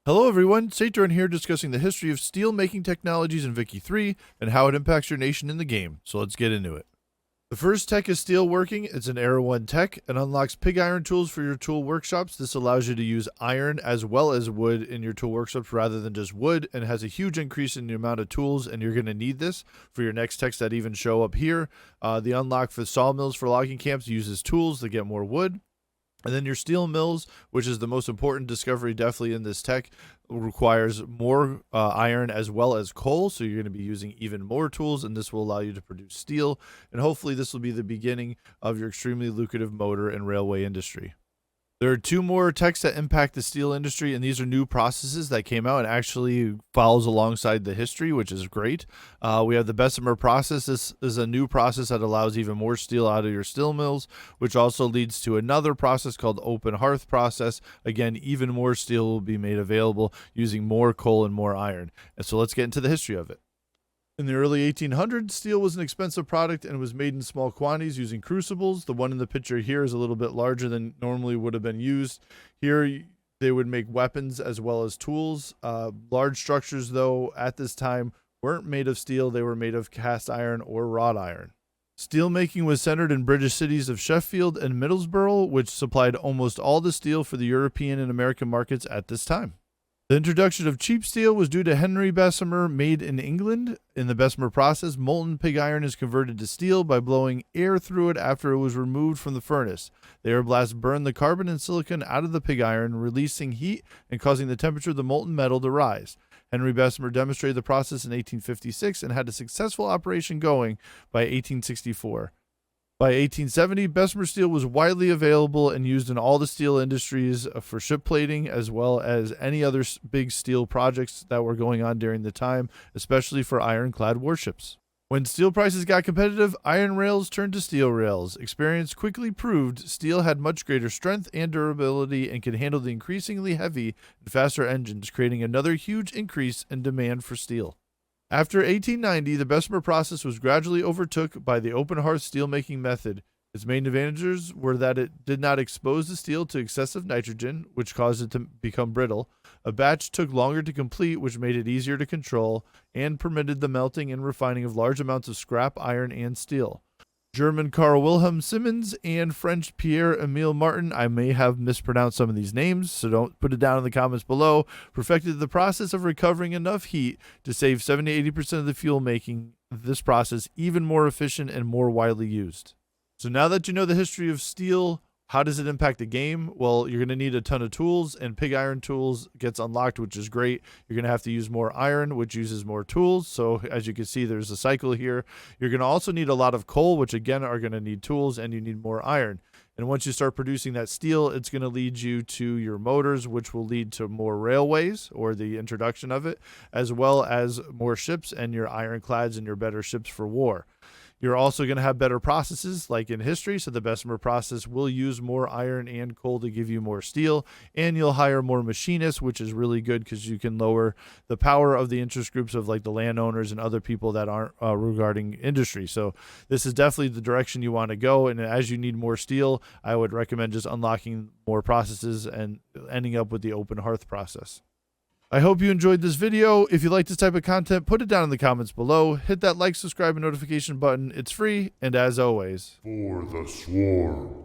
Hello everyone, Saturn here discussing the history of steel making technologies in Wiki 3 and how it impacts your nation in the game, so let's get into it. The first tech is steelworking. It's an Era 1 tech and unlocks pig iron tools for your tool workshops. This allows you to use iron as well as wood in your tool workshops rather than just wood, and has a huge increase in the amount of tools, and you're going to need this for your next techs that even show up here. The unlock for sawmills for logging camps uses tools to get more wood. And then your steel mills, which is the most important discovery definitely in this tech, requires more iron as well as coal. So you're going to be using even more tools, and this will allow you to produce steel. And hopefully this will be the beginning of your extremely lucrative motor and railway industry. There are two more techs that impact the steel industry, and these are new processes that came out and actually follows alongside the history, which is great. We have the Bessemer process. This is a new process that allows even more steel out of your steel mills, which also leads to another process called open hearth process. Again, even more steel will be made available using more coal and more iron. And so let's get into the history of it. In the early 1800s, steel was an expensive product and was made in small quantities using crucibles. The one in the picture here is a little bit larger than normally would have been used. Here, they would make weapons as well as tools. Large structures, though, at this time weren't made of steel. They were made of cast iron or wrought iron. Steel making was centered in British cities of Sheffield and Middlesbrough, which supplied almost all the steel for the European and American markets at this time. The introduction of cheap steel was due to Henry Bessemer, made in England. In the Bessemer process, molten pig iron is converted to steel by blowing air through it after it was removed from the furnace. The air blast burned the carbon and silicon out of the pig iron, releasing heat and causing the temperature of the molten metal to rise. Henry Bessemer demonstrated the process in 1856 and had a successful operation going by 1864. By 1870, Bessemer steel was widely available and used in all the steel industries for ship plating, as well as any other big steel projects that were going on during the time, especially for ironclad warships. When steel prices got competitive, iron rails turned to steel rails. Experience quickly proved steel had much greater strength and durability and could handle the increasingly heavy and faster engines, creating another huge increase in demand for steel. After 1890, the Bessemer process was gradually overtook by the open hearth steelmaking method. Its main advantages were that it did not expose the steel to excessive nitrogen, which caused it to become brittle. A batch took longer to complete, which made it easier to control, and permitted the melting and refining of large amounts of scrap iron and steel. German Carl Wilhelm Siemens and French Pierre-Emile Martin, I may have mispronounced some of these names, so don't put it down in the comments below, perfected the process of recovering enough heat to save 70-80% of the fuel, making this process even more efficient and more widely used. So now that you know the history of steel, how does it impact the game? Well, you're going to need a ton of tools, and pig iron tools gets unlocked, which is great. You're going to have to use more iron, which uses more tools. So as you can see, there's a cycle here. You're going to also need a lot of coal, which again are going to need tools, and you need more iron. And once you start producing that steel, it's going to lead you to your motors, which will lead to more railways, or the introduction of it, as well as more ships and your ironclads and your better ships for war. You're also going to have better processes like in history, so the Bessemer process will use more iron and coal to give you more steel, and you'll hire more machinists, which is really good because you can lower the power of the interest groups of like the landowners and other people that aren't regarding industry. So this is definitely the direction you want to go, and as you need more steel, I would recommend just unlocking more processes and ending up with the open hearth process. I hope you enjoyed this video. If you like this type of content, put it down in the comments below. Hit that like, subscribe, and notification button. It's free, and as always, For the Swarm.